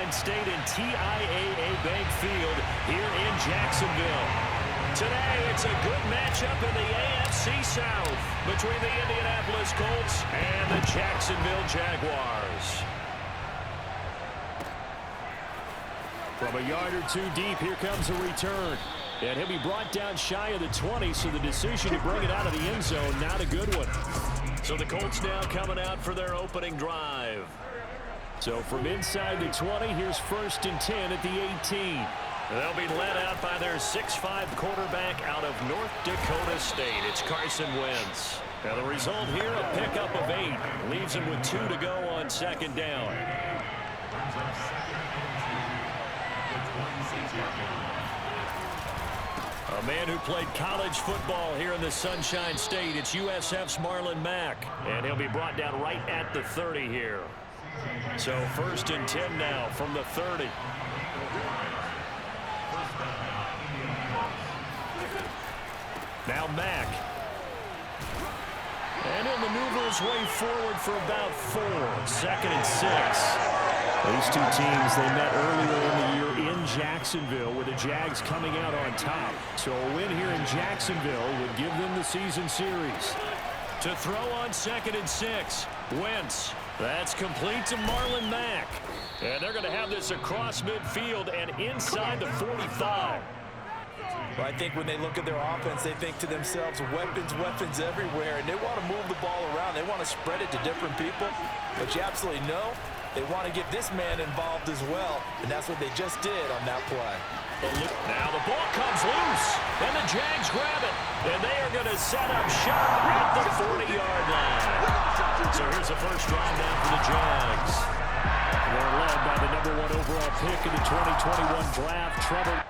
Sunshine State and TIAA Bank Field here in Jacksonville. Today, it's a good matchup in the AFC South between the Indianapolis Colts and the Jacksonville Jaguars. From a yard or two deep, here comes a return. And he'll be brought down shy of the 20, so the decision to bring it out of the end zone, not a good one. So the Colts now coming out for their opening drive. So from inside the 20, here's 1st and 10 at the 18. They'll be led out by their 6'5 quarterback out of North Dakota State. It's Carson Wentz. Now the result here, a pickup of 8. Leaves him with 2 to go on 2nd down. A man who played college football here in the Sunshine State. It's USF's Marlon Mack. And he'll be brought down right at the 30 here. So 1st and 10 now from the 30. Now Mack. And he'll maneuver his way forward for about 4. 2nd and 6. These two teams, they met earlier in the year in Jacksonville with the Jags coming out on top. So a win here in Jacksonville would give them the season series. To throw on 2nd and 6. Wentz. That's complete to Marlon Mack. And they're going to have this across midfield and inside the 45. Well, I think when they look at their offense, they think to themselves, weapons, weapons everywhere, and they want to move the ball around. They want to spread it to different people, but you absolutely know they want to get this man involved as well, and that's what they just did on that play. Now the ball comes loose, and the Jags grab it, and they are going to set up shop at the 40-yard line. So here's the first drive now for the Jags. They're led by the #1 overall pick in the 2021 draft, Trevor.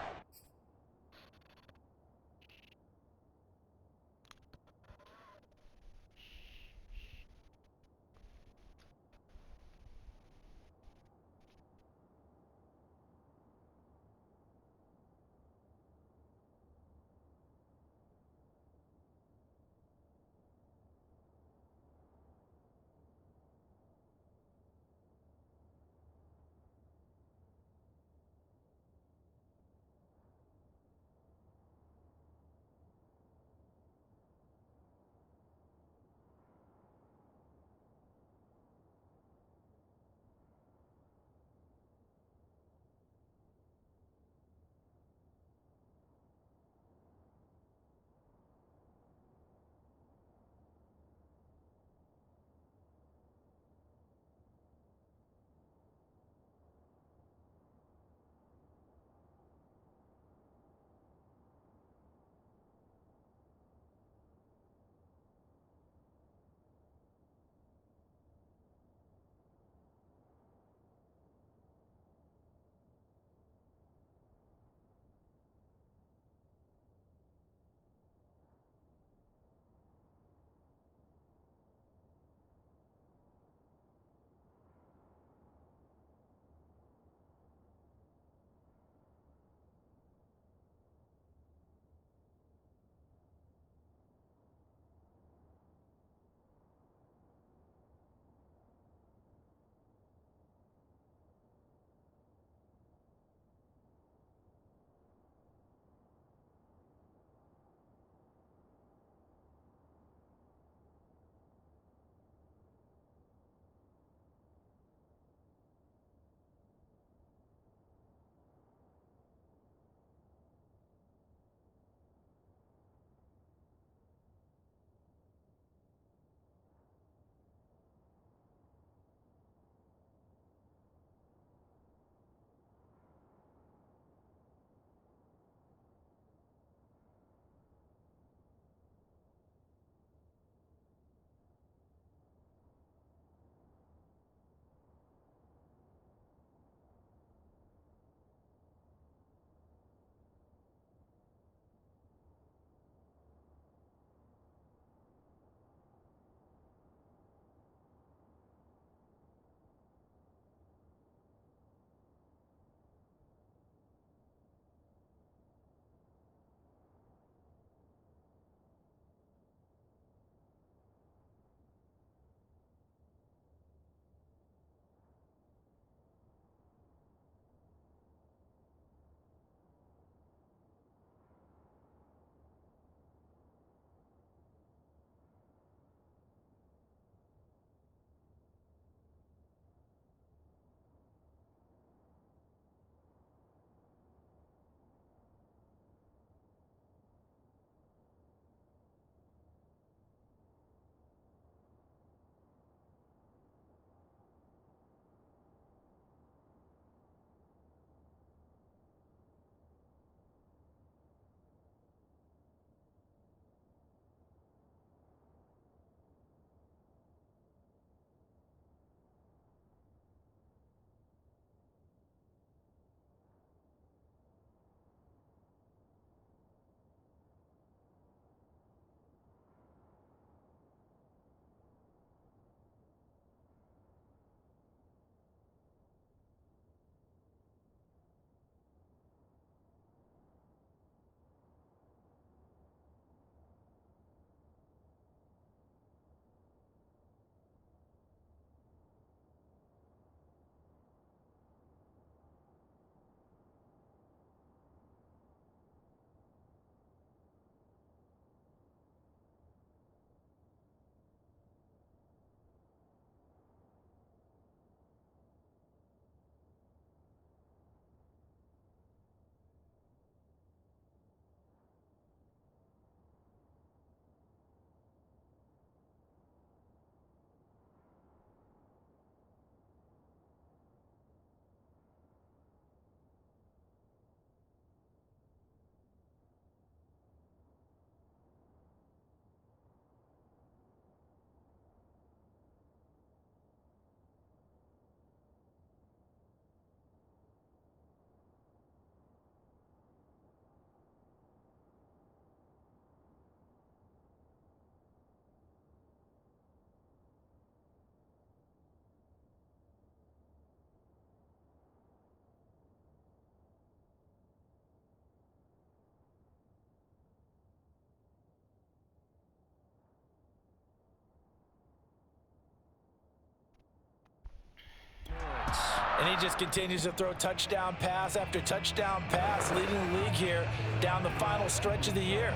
And he just continues to throw touchdown pass after touchdown pass, leading the league here down the final stretch of the year.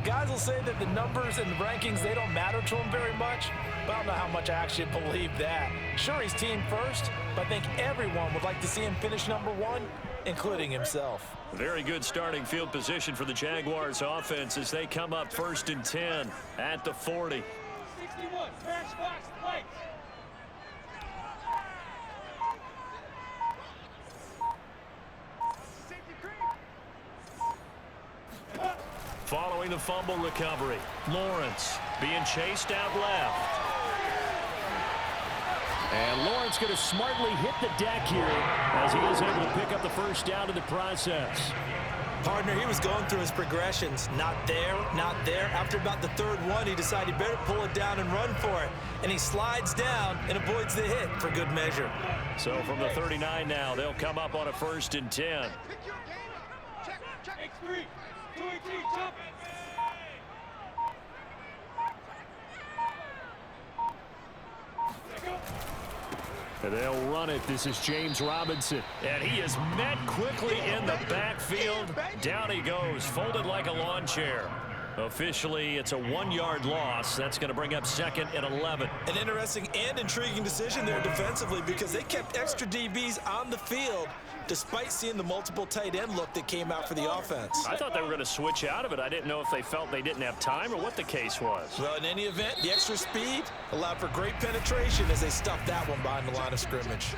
Guys will say that the numbers and the rankings, they don't matter to him very much, but I don't know how much I actually believe that. Sure, he's team first, but I think everyone would like to see him finish #1, including himself. Very good starting field position for the Jaguars offense as they come up 1st and 10 at the 40. 61, smash box, play. Following the fumble recovery, Lawrence being chased out left. And Lawrence going to smartly hit the deck here as he is able to pick up the first down in the process. Partner, he was going through his progressions. Not there, not there. After about the 3rd one, he decided he better pull it down and run for it. And he slides down and avoids the hit for good measure. So from the 39 now, they'll come up on a 1st and 10. X3, 218, jump. And they'll run it. This is James Robinson. And he is met quickly in the backfield. Down he goes, folded like a lawn chair. Officially, it's a 1-yard loss. That's going to bring up 2nd and 11. An interesting and intriguing decision there defensively because they kept extra DBs on the field despite seeing the multiple tight end look that came out for the offense. I thought they were going to switch out of it. I didn't know if they felt they didn't have time or what the case was. Well, in any event, the extra speed allowed for great penetration as they stuffed that one behind the line of scrimmage.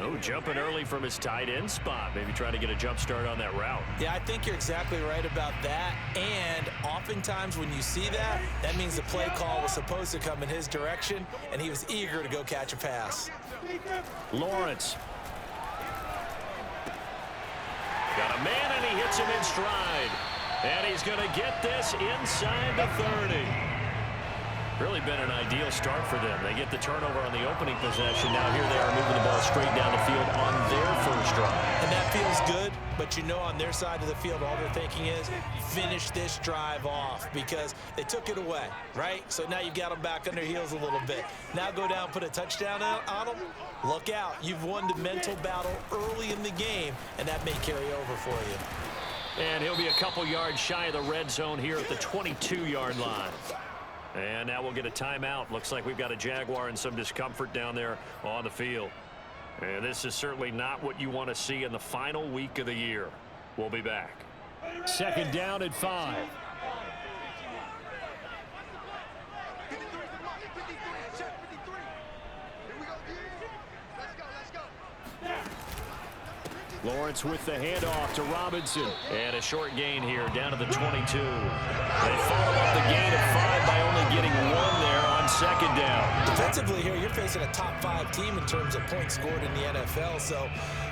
Oh, jumping early from his tight end spot. Maybe trying to get a jump start on that route. Yeah, I think you're exactly right about that. And oftentimes when you see that, that means the play call was supposed to come in his direction, and he was eager to go catch a pass. Lawrence. Got a man, and he hits him in stride. And he's going to get this inside the 30. Really been an ideal start for them. They get the turnover on the opening possession. Now here they are moving the ball straight down the field on their first drive. And that feels good, but you know on their side of the field, all they're thinking is finish this drive off because they took it away, right? So now you've got them back on their heels a little bit. Now go down, put a touchdown on them. Look out. You've won the mental battle early in the game, and that may carry over for you. And he'll be a couple yards shy of the red zone here at the 22-yard line. And now we'll get a timeout. Looks like we've got a Jaguar in some discomfort down there on the field. And this is certainly not what you want to see in the final week of the year. We'll be back. 2nd down and 5. Lawrence with the handoff to Robinson. And a short gain here down to the 22. They follow up the gain of 5 by only getting 1 there on 2nd down. Defensively here, you're facing a top 5 team in terms of points scored in the NFL. So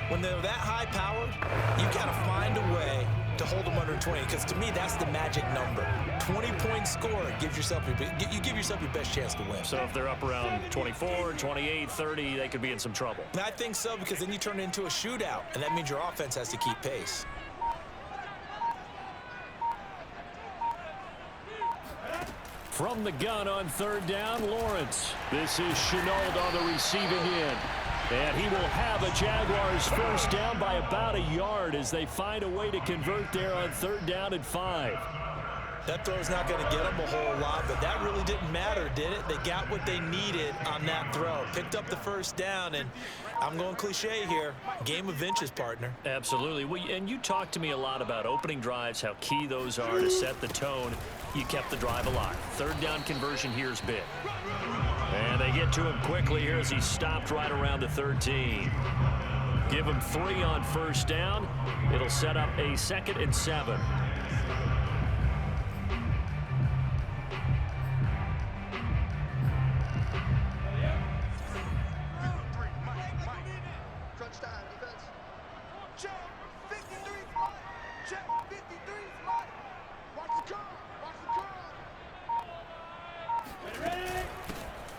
when they're that high-powered, you've got to find a way to hold them under 20, because to me, that's the magic number. 20-point score gives yourself you give yourself your best chance to win. So if they're up around 24, 28, 30, they could be in some trouble. And I think so, because then you turn it into a shootout, and that means your offense has to keep pace. From the gun on 3rd down, Lawrence. This is Chenault on the receiving end. And he will have a Jaguars first down by about a yard as they find a way to convert there on 3rd down and 5. That throw's not going to get them a whole lot, but that really didn't matter, did it? They got what they needed on that throw. Picked up the first down, and I'm going cliche here. Game of inches, partner. Absolutely. Well, and you talked to me a lot about opening drives, how key those are to set the tone. You kept the drive alive. 3rd down conversion here is big. And they get to him quickly here as he stopped right around the 13. Give him 3 on 1st down. It'll set up a 2nd and 7.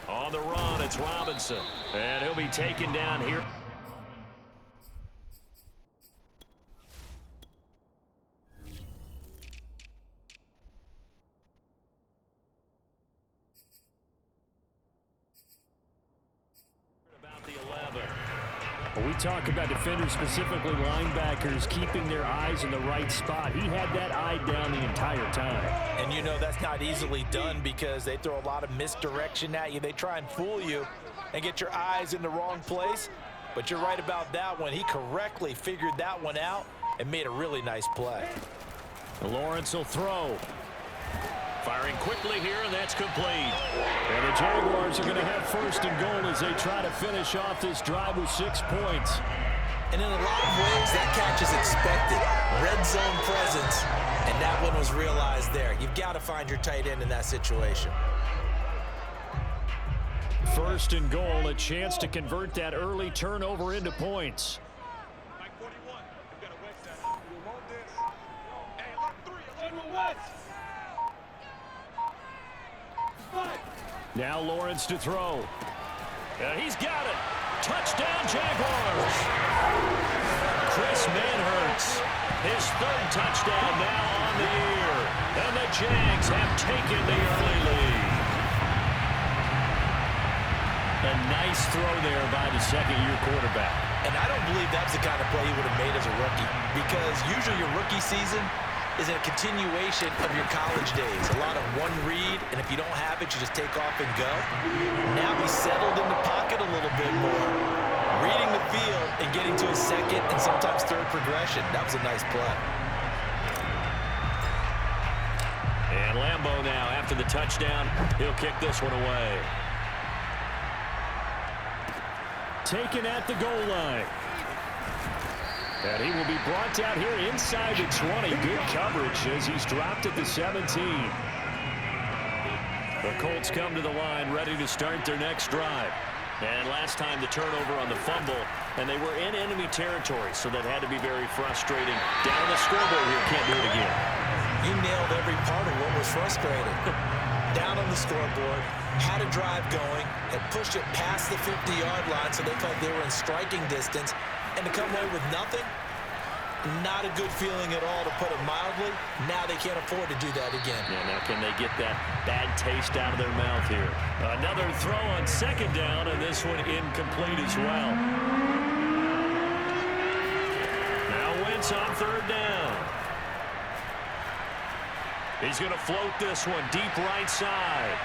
On the run, it's Robinson. And he'll be taken down here. When we talk about defenders, specifically linebackers, keeping their eyes in the right spot, he had that eye down the entire time. And you know that's not easily done because they throw a lot of misdirection at you. They try and fool you and get your eyes in the wrong place. But you're right about that one. He correctly figured that one out and made a really nice play. Lawrence will throw. Firing quickly here, and that's complete. And the Jaguars are going to have first and goal as they try to finish off this drive with 6 points. And in a lot of ways, that catch is expected. Red zone presence, and that one was realized there. You've got to find your tight end in that situation. First and goal, a chance to convert that early turnover into points. Mike 41, you got to wedge that. You want this? Hey, 11-3, 11-1. Now Lawrence to throw. And he's got it. Touchdown, Jaguars. Chris Manhertz, his third touchdown now on the year. And the Jags have taken the early lead. A nice throw there by the second-year quarterback. And I don't believe that's the kind of play he would have made as a rookie, because usually your rookie season is a continuation of your college days. A lot of one read, and if you don't have it, you just take off and go. Now he's settled in the pocket a little bit more, reading the field and getting to his second and sometimes third progression. That was a nice play. And Lambeau now, after the touchdown, he'll kick this one away. Taken at the goal line. And he will be brought down here inside the 20. Good coverage as he's dropped at the 17. The Colts come to the line ready to start their next drive. And last time the turnover on the fumble, and they were in enemy territory, so that had to be very frustrating. Down on the scoreboard here, can't do it again. You nailed every part of what was frustrating. Down on the scoreboard, had a drive going, and pushed it past the 50-yard line so they felt they were in striking distance. And to come away with nothing, not a good feeling at all, to put it mildly. Now they can't afford to do that again. Yeah, now can they get that bad taste out of their mouth here? Another throw on second down, and this one incomplete as well. Now Wentz on third down. He's going to float this one deep right side.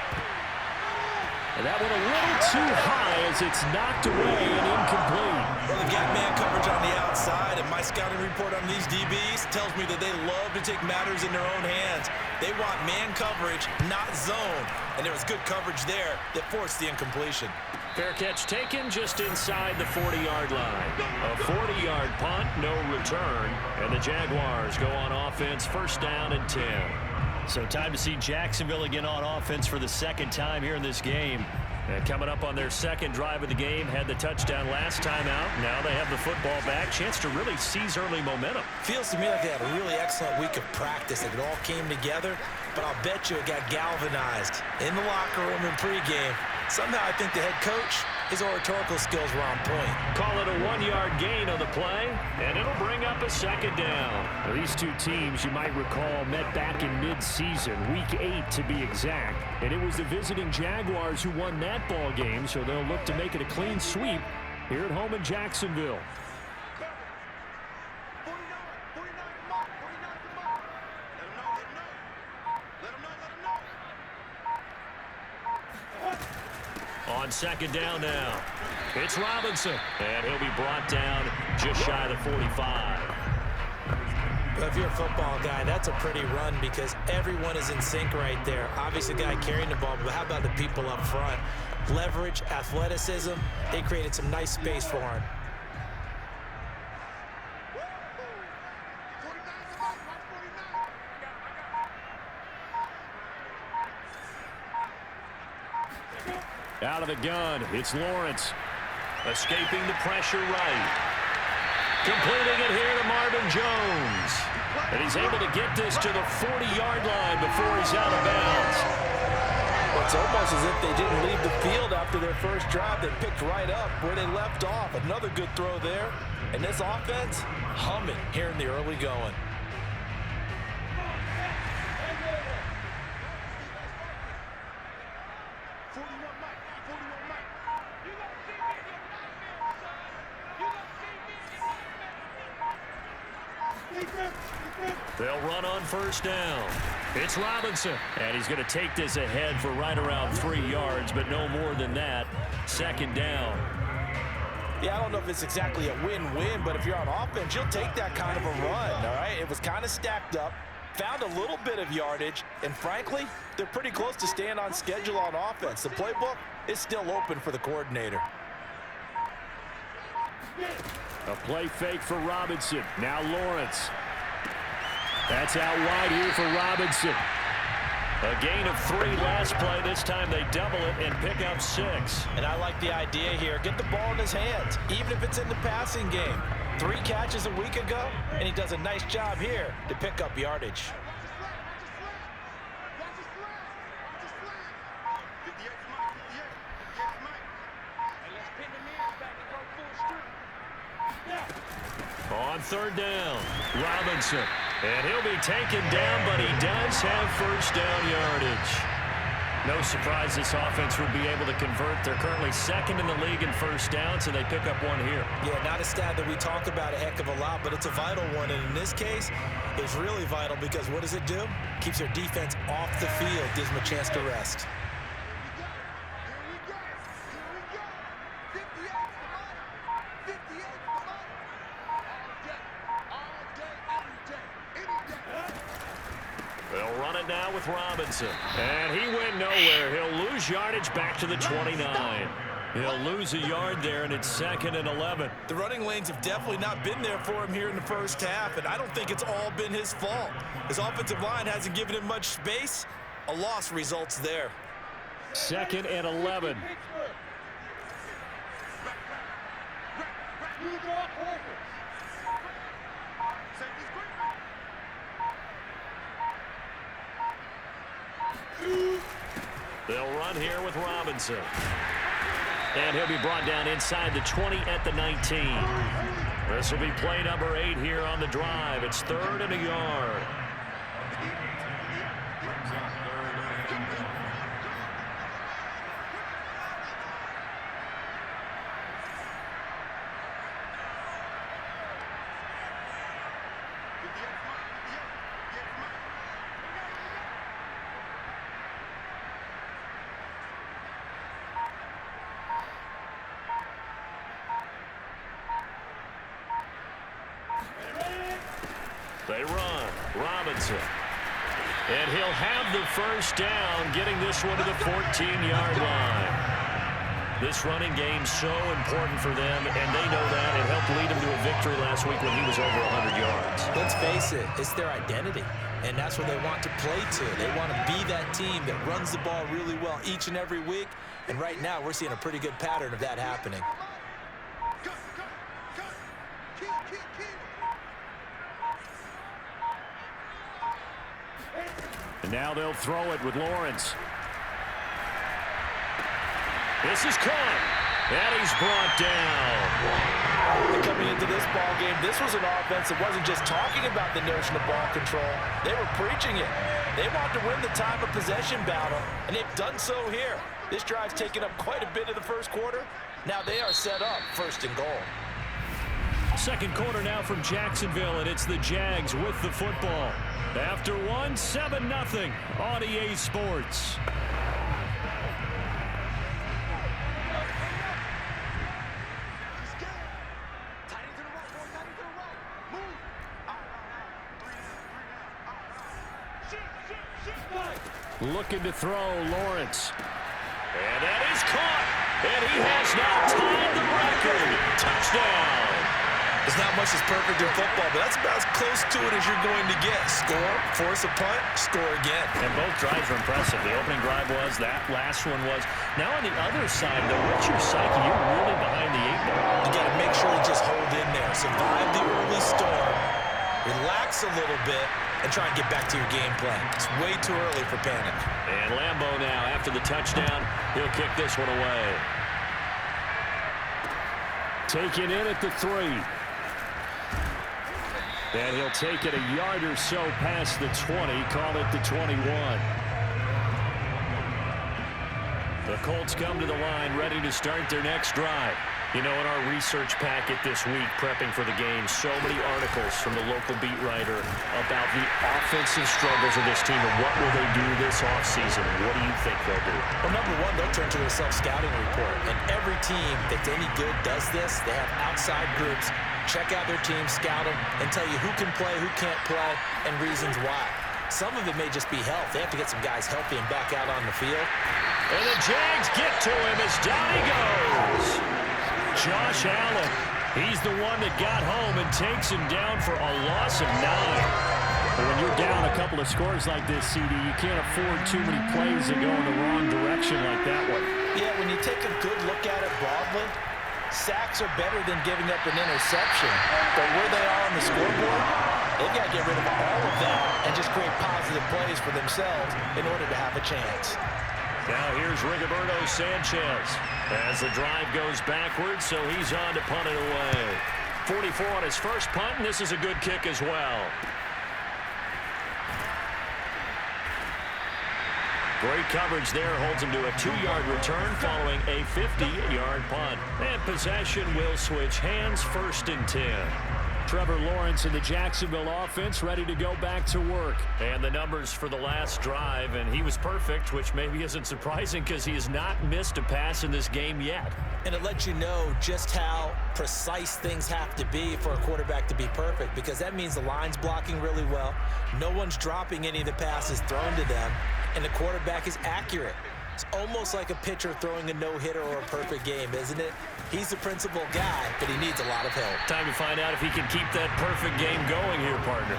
And that one a little too high as it's knocked away and incomplete. Well, they've got man coverage on the outside, and my scouting report on these DBs tells me that they love to take matters in their own hands. They want man coverage, not zone. And there was good coverage there that forced the incompletion. Fair catch taken just inside the 40-yard line. A 40-yard punt, no return. And the Jaguars go on offense, first down and 10. So time to see Jacksonville again on offense for the second time here in this game. And coming up on their second drive of the game, had the touchdown last time out. Now they have the football back. Chance to really seize early momentum. Feels to me like they had a really excellent week of practice. It all came together, but I'll bet you it got galvanized in the locker room in pregame. Somehow I think the head coach, his oratorical skills were on point. Call it a 1-yard gain on the play, and it'll bring up a second down. Now, these two teams, you might recall, met back in mid-season, week 8 to be exact. And it was the visiting Jaguars who won that ball game, so they'll look to make it a clean sweep here at home in Jacksonville. On second down now, it's Robinson, and he'll be brought down just shy of the 45. Well, if you're a football guy, that's a pretty run because everyone is in sync right there. Obviously, the guy carrying the ball, but how about the people up front? Leverage, athleticism, they created some nice space for him. Out of the gun, it's Lawrence. Escaping the pressure right. Completing it here to Marvin Jones. And he's able to get this to the 40-yard line before he's out of bounds. It's almost as if they didn't leave the field after their first drive. They picked right up where they left off. Another good throw there. And this offense, humming here in the early going. They'll run on first down. It's Robinson. And he's going to take this ahead for right around 3 yards, but no more than that. Second down. Yeah, I don't know if it's exactly a win-win, but if you're on offense, you'll take that kind of a run, all right? It was kind of stacked up, found a little bit of yardage, and frankly, they're pretty close to staying on schedule on offense. The playbook is still open for the coordinator. A play fake for Robinson. Now Lawrence. That's out wide here for Robinson. A gain of 3 last play. This time they double it and pick up 6. And I like the idea here. Get the ball in his hands, even if it's in the passing game. 3 catches a week ago, and he does a nice job here to pick up yardage. On third down, Robinson. And he'll be taken down, but he does have first down yardage. No surprise this offense would be able to convert. They're currently second in the league in first downs, and they pick up 1 here. Yeah, not a stat that we talk about a heck of a lot, but it's a vital one. And in this case, it's really vital because what does it do? Keeps their defense off the field, gives them a chance to rest. They'll run it now with Robinson. And he went nowhere. He'll lose yardage back to the 29. He'll lose a yard there, and it's 2nd and 11. The running lanes have definitely not been there for him here in the first half, and I don't think it's all been his fault. His offensive line hasn't given him much space. A loss results there. 2nd and 11. They'll run here with Robinson. And he'll be brought down inside the 20 at the 19. This will be play number 8 here on the drive. It's 3rd and a yard. They run. Robinson. And he'll have the first down, getting this one to the 14-yard line. This running game's so important for them, and they know that. It helped lead them to a victory last week when he was over 100 yards. Let's face it, it's their identity, and that's what they want to play to. They want to be that team that runs the ball really well each and every week, and right now we're seeing a pretty good pattern of that happening. And now they'll throw it with Lawrence. This is caught. And he's brought down. Coming into this ball game, this was an offense that wasn't just talking about the notion of ball control. They were preaching it. They want to win the time of possession battle, and they've done so here. This drive's taken up quite a bit of the first quarter. Now they are set up 1st and goal. Second quarter now from Jacksonville, and it's the Jags with the football. After 7-0 on EA Sports. Looking to throw, Lawrence. And that is caught. And he has now tied the record. Touchdown. There's not much that's perfect in football, but that's about as close to it as you're going to get. Score, force a punt, score again. And both drives were impressive. The opening drive was, that last one was. Now on the other side, though, what's your psyche? You're really behind the 8 ball. You got to make sure you just hold in there. Survive the early storm, relax a little bit, and try and get back to your game plan. It's way too early for panic. And Lambeau now, after the touchdown, he'll kick this one away. Taken in at the 3. And he'll take it a yard or so past the 20, call it the 21. The Colts come to the line ready to start their next drive. You know, in our research packet this week, prepping for the game, so many articles from the local beat writer about the offensive struggles of this team and what will they do this offseason. What do you think they'll do? Well, number one, they'll turn to their self-scouting report. And every team that's any good does this. They have outside groups, check out their team, scout them, and tell you who can play, who can't play, and reasons why. Some of it may just be health. They have to get some guys healthy and back out on the field. And the Jags get to him as down he goes. Josh Allen, he's the one that got home and takes him down for a loss of 9. But when you're down a couple of scores like this, CD, you can't afford too many plays that go in the wrong direction like that one. Yeah, when you take a good look at it broadly, sacks are better than giving up an interception. But where they are on the scoreboard, they've got to get rid of all of that and just create positive plays for themselves in order to have a chance. Now here's Rigoberto Sanchez as the drive goes backwards, so he's on to punt it away. 44 on his first punt, and this is a good kick as well. Great coverage there, holds him to a 2-yard return following a 50-yard punt. And possession will switch hands, 1st and 10. Trevor Lawrence and the Jacksonville offense ready to go back to work. And the numbers for the last drive, and he was perfect, which maybe isn't surprising because he has not missed a pass in this game yet. And it lets you know just how precise things have to be for a quarterback to be perfect, because that means the line's blocking really well, no one's dropping any of the passes thrown to them, and the quarterback is accurate. It's almost like a pitcher throwing a no-hitter or a perfect game, isn't it? He's the principal guy, but he needs a lot of help. Time to find out if he can keep that perfect game going here, partner.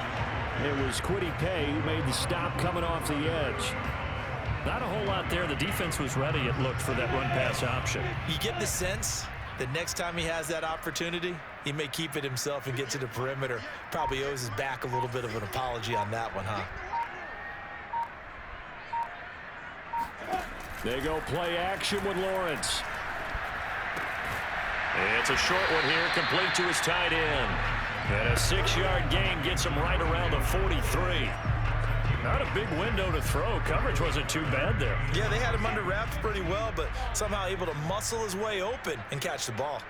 It was Kwity Paye who made the stop coming off the edge. Not a whole lot there. The defense was ready, it looked, for that run-pass option. You get the sense that next time he has that opportunity, he may keep it himself and get to the perimeter. Probably owes his back a little bit of an apology on that one, huh? They go play action with Lawrence. It's a short one here, complete to his tight end. And a 6-yard gain gets him right around the 43. Not a big window to throw. Coverage wasn't too bad there. Yeah, they had him under wraps pretty well, but somehow able to muscle his way open and catch the ball.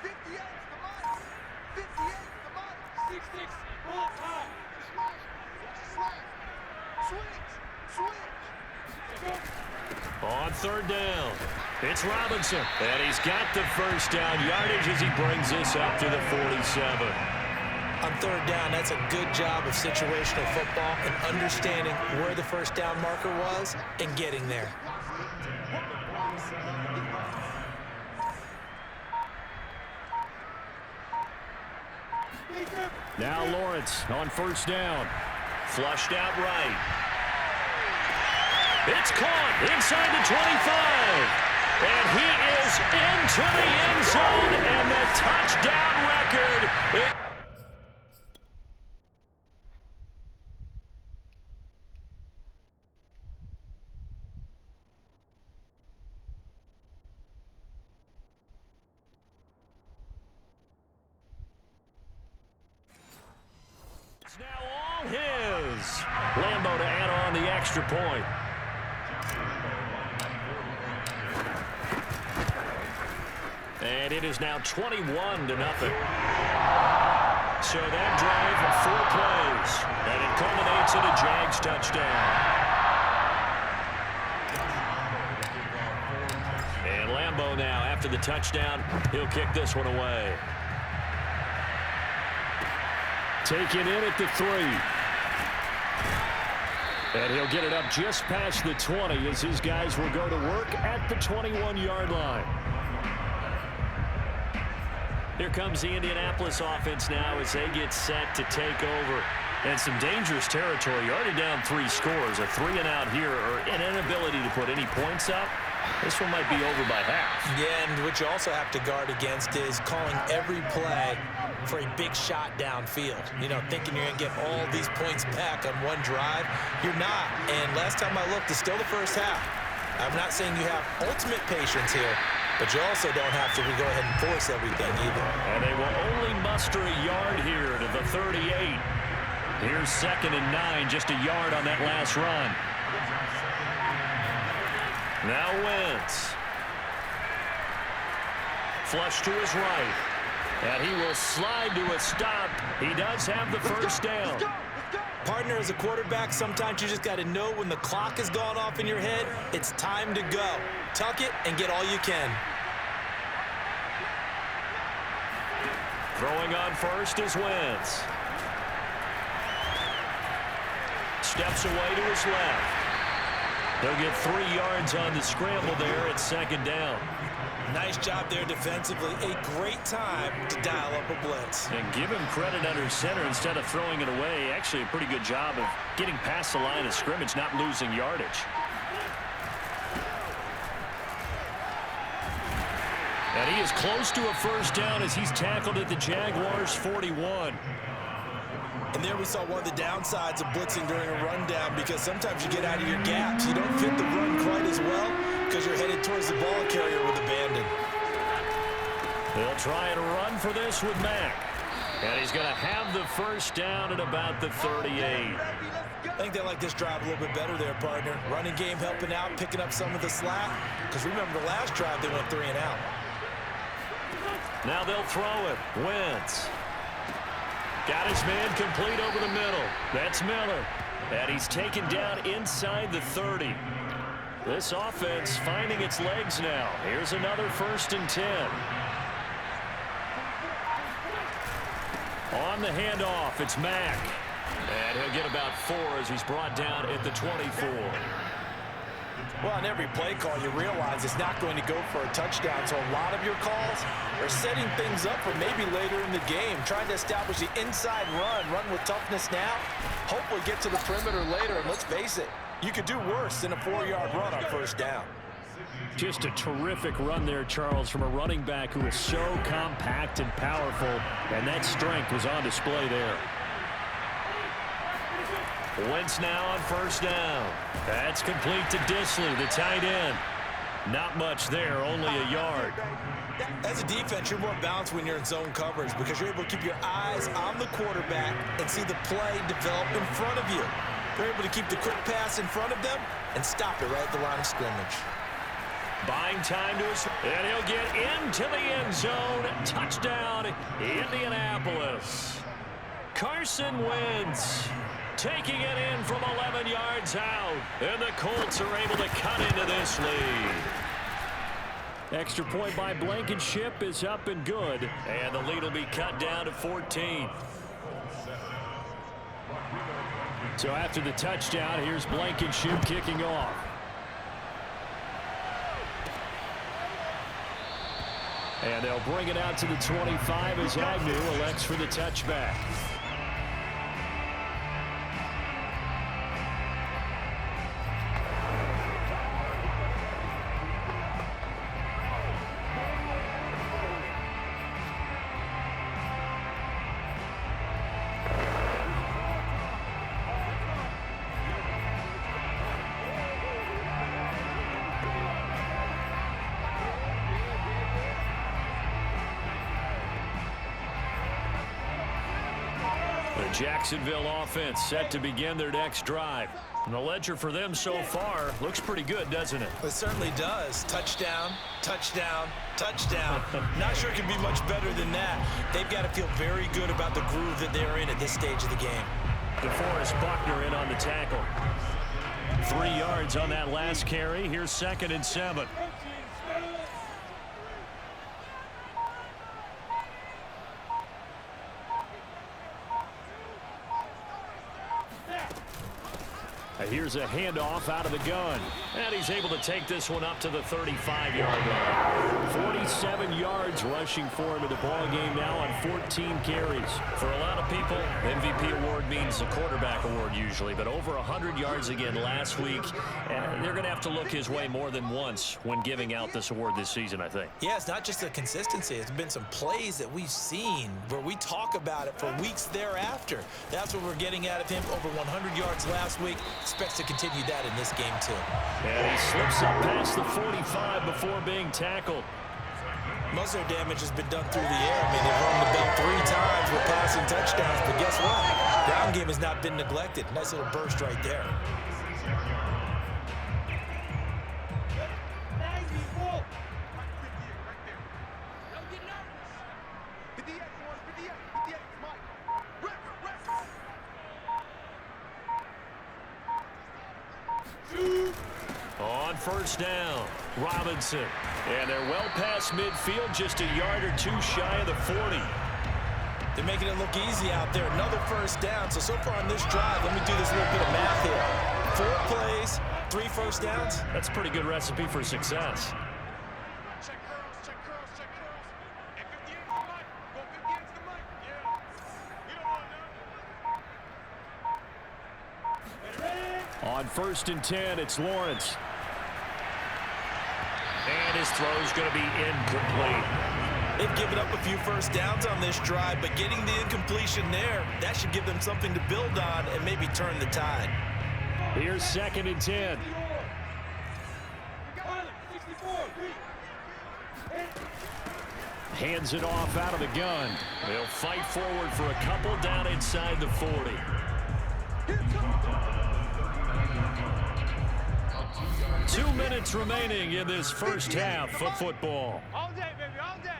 58 the money. 58 the money. 6-6. Ball time. Switch. On 3rd down, it's Robinson. And he's got the first down yardage as he brings this up to the 47. On 3rd down, that's a good job of situational football and understanding where the first down marker was and getting there. Now Lawrence on 1st down. Flushed out right. It's caught inside the 25. And he is into the end zone, and the touchdown record. It's now all his. Lambo to add on the extra point. And it is now 21-0. So that drive of 4 plays, and it culminates in a Jags touchdown. And Lambo now, after the touchdown, he'll kick this one away. Taken in at the 3. And he'll get it up just past the 20 as his guys will go to work at the 21-yard line. Here comes the Indianapolis offense now as they get set to take over. And some dangerous territory. You're already down 3 scores. A 3-and-out here, or an inability to put any points up. This one might be over by half. Yeah, and what you also have to guard against is calling every play for a big shot downfield. You know, thinking you're going to get all these points back on one drive. You're not. And last time I looked, it's still the first half. I'm not saying you have ultimate patience here, but you also don't have to go ahead and force everything either. And they will only muster a yard here to the 38. Here's 2nd and 9, just a yard on that last run. Now Wentz. flush to his right. And he will slide to a stop. He does have the first down. Partner, as a quarterback, sometimes you just got to know when the clock has gone off in your head, it's time to go. Tuck it and get all you can. Throwing on first is Wentz. Steps away to his left. They'll get 3 yards on the scramble there at second down. Nice job there defensively. A great time to dial up a blitz. And give him credit under center instead of throwing it away. Actually, a pretty good job of getting past the line of scrimmage, not losing yardage. And he is close to a first down as he's tackled at the Jaguars' 41. And there we saw one of the downsides of blitzing during a rundown, because sometimes you get out of your gaps. You don't fit the run quite as well because you're headed towards the ball carrier with abandon. They'll try and run for this with Mack. And he's going to have the first down at about the 38. I think they like this drive a little bit better there, partner. Running game helping out, picking up some of the slack. Because remember the last drive, they went 3 and out. Now they'll throw it. Wentz. Got his man complete over the middle. That's Miller. And he's taken down inside the 30. This offense finding its legs now. Here's another 1st and 10. On the handoff, it's Mack. And he'll get about 4 as he's brought down at the 24. Well, on every play call, you realize it's not going to go for a touchdown. So a lot of your calls are setting things up for maybe later in the game, trying to establish the inside run with toughness now, hopefully get to the perimeter later. And let's face it, you could do worse than a 4-yard run on first down. Just a terrific run there, Charles, from a running back who is so compact and powerful, and that strength was on display there. Wentz now on first down. That's complete to Disley, the tight end. Not much there, only a yard. As a defense, you're more balanced when you're in zone coverage because you're able to keep your eyes on the quarterback and see the play develop in front of you. You're able to keep the quick pass in front of them and stop it right at the line of scrimmage. Buying time to his, and he'll get into the end zone. Touchdown, Indianapolis. Carson Wentz taking it in from 11 yards out. And the Colts are able to cut into this lead. Extra point by Blankenship is up and good. And the lead will be cut down to 14. So after the touchdown, here's Blankenship kicking off. And they'll bring it out to the 25 as Agnew elects for the touchback. Jacksonville offense set to begin their next drive. And the ledger for them so far looks pretty good, doesn't it? It certainly does. Touchdown, touchdown, touchdown. Not sure it can be much better than that. They've got to feel very good about the groove that they're in at this stage of the game. DeForest Buckner in on the tackle. 3 yards on that last carry. Here's 2nd and 7. Here's a handoff out of the gun. And he's able to take this one up to the 35-yard line. 47 yards rushing for him in the ball game now on 14 carries. For a lot of people, MVP award means the quarterback award usually. But over 100 yards again last week. And they're going to have to look his way more than once when giving out this award this season, I think. Yeah, it's not just the consistency. It's been some plays that we've seen where we talk about it for weeks thereafter. That's what we're getting out of him. Over 100 yards last week. Expects to continue that in this game, too. And he slips up past the 45 before being tackled. Most of their damage has been done through the air. I mean, they've rung the bell 3 times with passing touchdowns, but guess what? Ground game has not been neglected. Nice little burst right there. first down. Robinson. And they're well past midfield, just a yard or two shy of the 40. They're making it look easy out there. Another first down. So far on this drive, let me do this little bit of math here. 4 plays, 3 first downs. That's a pretty good recipe for success. Check curls, check curls, check curls. And 58's the mic. Go 58's the mic. Yeah. We don't want none. On 1st and 10, it's Lawrence. And his throw's going to be incomplete. They've given up a few first downs on this drive, but getting the incompletion there, that should give them something to build on and maybe turn the tide. Here's 2nd and 10. Hands it off out of the gun. They'll fight forward for a couple down inside the 40. 2 minutes remaining in this first half of football. All day, baby, all day.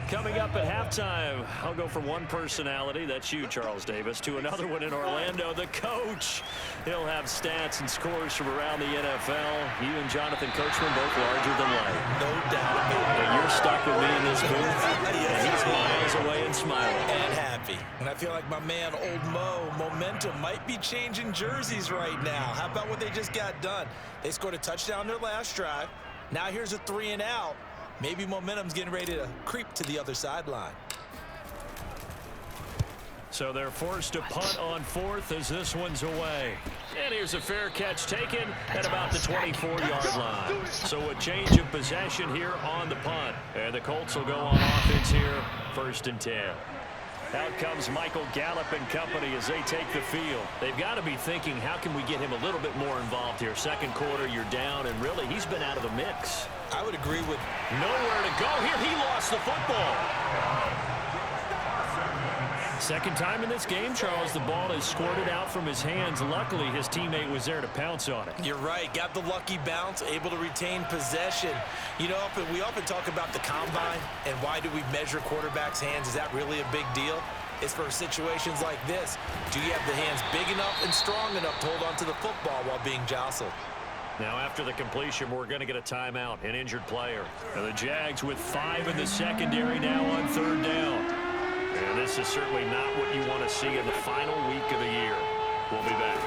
Coming up at halftime, I'll go from one personality, that's you, Charles Davis, to another one in Orlando, the coach. He'll have stats and scores from around the NFL. You and Jonathan Coachman both larger than life. No doubt about it. And you're stuck with me in this booth, and he's miles away and smiling. And happy. And I feel like my man, Old Mo, momentum might be changing jerseys right now. How about what they just got done? They scored a touchdown their last drive. Now here's a 3 and out. Maybe momentum's getting ready to creep to the other sideline. So they're forced to punt on 4th as this one's away. And here's a fair catch taken at about the 24-yard line. So a change of possession here on the punt. And the Colts will go on offense here, 1st and 10. Out comes Michael Gallup and company as they take the field. They've got to be thinking, how can we get him a little bit more involved here? Second quarter, you're down, and really, he's been out of the mix. I would agree with nowhere to go here. He lost the football. Second time in this game, Charles, the ball is squirted out from his hands. Luckily, his teammate was there to pounce on it. You're right. Got the lucky bounce, able to retain possession. You know, we often talk about the combine and why do we measure quarterbacks' hands. Is that really a big deal? It's for situations like this. Do you have the hands big enough and strong enough to hold onto the football while being jostled? Now, after the completion, we're going to get a timeout, an injured player. And the Jags with 5 in the secondary now on 3rd down. And this is certainly not what you want to see in the final week of the year. We'll be back.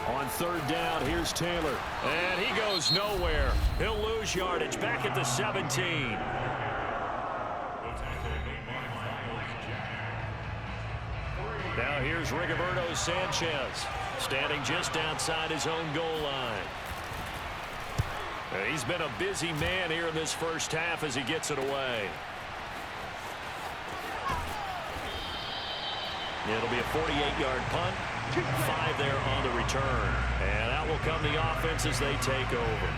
On 3rd down, here's Taylor. And he goes nowhere. He'll lose yardage back at the 17. Now here's Rigoberto Sanchez, standing just outside his own goal line. He's been a busy man here in this first half as he gets it away. It'll be a 48-yard punt, 5 there on the return. And out will come the offense as they take over.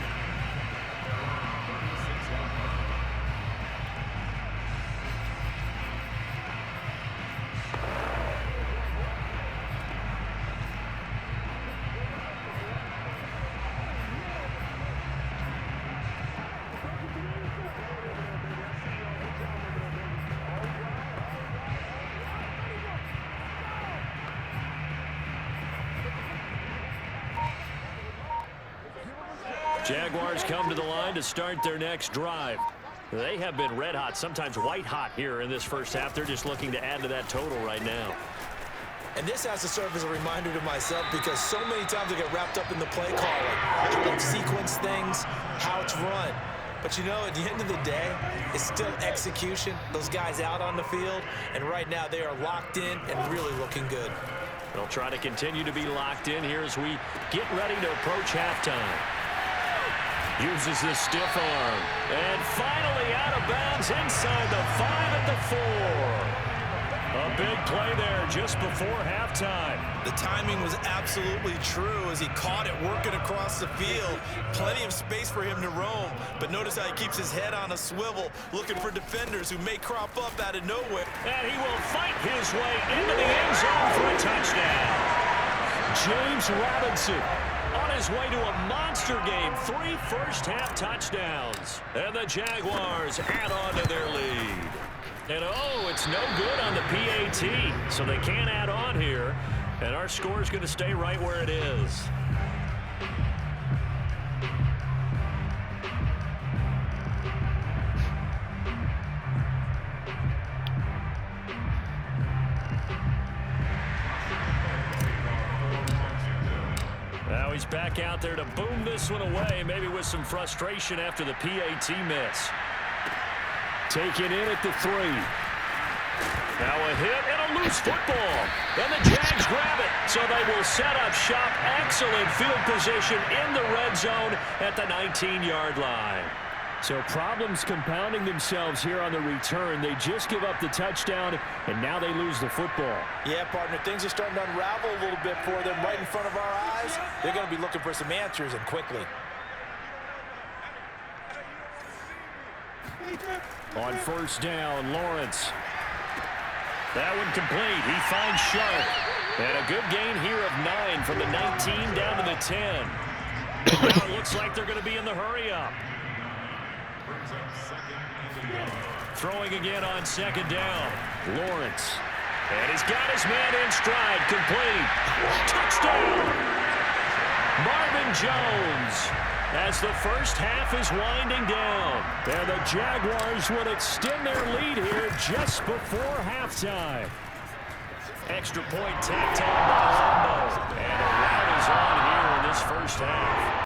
Jaguars come to the line to start their next drive. They have been red hot, sometimes white hot here in this first half. They're just looking to add to that total right now. And this has to serve as a reminder to myself because so many times I get wrapped up in the play calling, how to sequence things, how it's run. But you know, at the end of the day, it's still execution. Those guys out on the field, and right now they are locked in and really looking good. They'll try to continue to be locked in here as we get ready to approach halftime. Uses the stiff arm. And finally out of bounds inside the 5 at the 4. A big play there just before halftime. The timing was absolutely true as he caught it working across the field. Plenty of space for him to roam. But notice how he keeps his head on a swivel, looking for defenders who may crop up out of nowhere. And he will fight his way into the end zone for a touchdown. James Robinson on his his way to a monster game. 3 first-half touchdowns. And the Jaguars add on to their lead. And, oh, it's no good on the PAT, so they can't add on here. And our score is going to stay right where it is. Now he's back out there to boom this one away, maybe with some frustration after the PAT miss. Taken in at the 3. Now a hit and a loose football. And the Jags grab it. So they will set up shop. Excellent field position in the red zone at the 19-yard line. So problems compounding themselves here on the return. They just give up the touchdown, and now they lose the football. Yeah, partner, things are starting to unravel a little bit for them right in front of our eyes. They're going to be looking for some answers, and quickly. On first down, Lawrence. That one complete. He finds Sharp. And a good gain here of 9 from the 19 down to the 10. Now it looks like they're going to be in the hurry-up. Throwing again on second down. Lawrence. And he's got his man in stride. Complete. Touchdown. Marvin Jones. As the first half is winding down. And the Jaguars would extend their lead here just before halftime. Extra point tacked on by Lambeau. And a rout is on here in this first half.